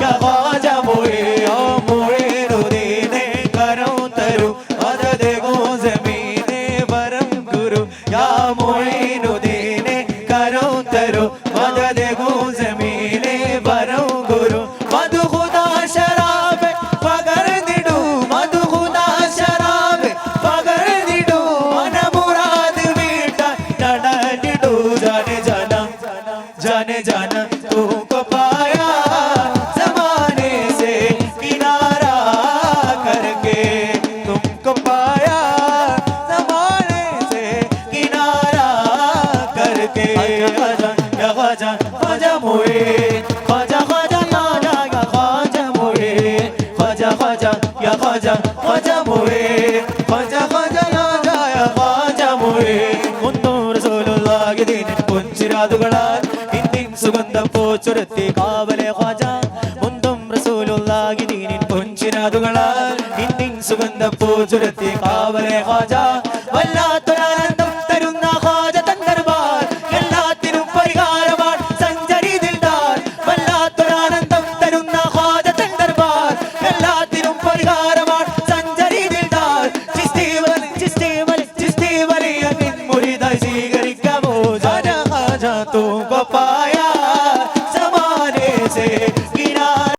യാ ഖ്വാജ മോയെ ഓ മൊയ്നുദ്ദീനെ കരം തരൂ മദദ് ഗോ ജമീനെ വരം ഗുരു യാ മൊയ്നുദ്ദീനെ കരം തരൂ മദദ് ഗോ ജമീനെ വരം ഗുരു മധു ഖുദാ ശരാബ് പകർന്നിടൂ മധു ഖുദാ ശരാബ് പകർന്നിടൂ മന മുറാദ് വീട്ടാൻ നടന്നിടൂ ജാനെ ജാന जाने जाना तुमको पाया ज़माने से किनारा करके तुमको पाया ज़माने से किनारा करके ख्वाजा या ख्वाजा ख्वाजा मोए ख्वाजा ख्वाजा या ख्वाजा मोए ख्वाजा ख्वाजा या ख्वाजा ख्वाजा मोए ख्वाजा ख्वाजा या ख्वाजा मोए മുത്തും റസൂലുള്ളാഹി ദീനിൻ പൊൻചിരാതുകളാൽ സുഗന്ധം പോച്ചുരത്തി കാവലെ ഖ്വാജ മുന്തും റസൂലുള്ളാഹി ദീനിൻ പൊൻചിരാതുകളാൽ ഇന്ദിൻ സുഗന്ധം പോച്ചുരത്തി കാവലെ ഖ്വാജ വല്ല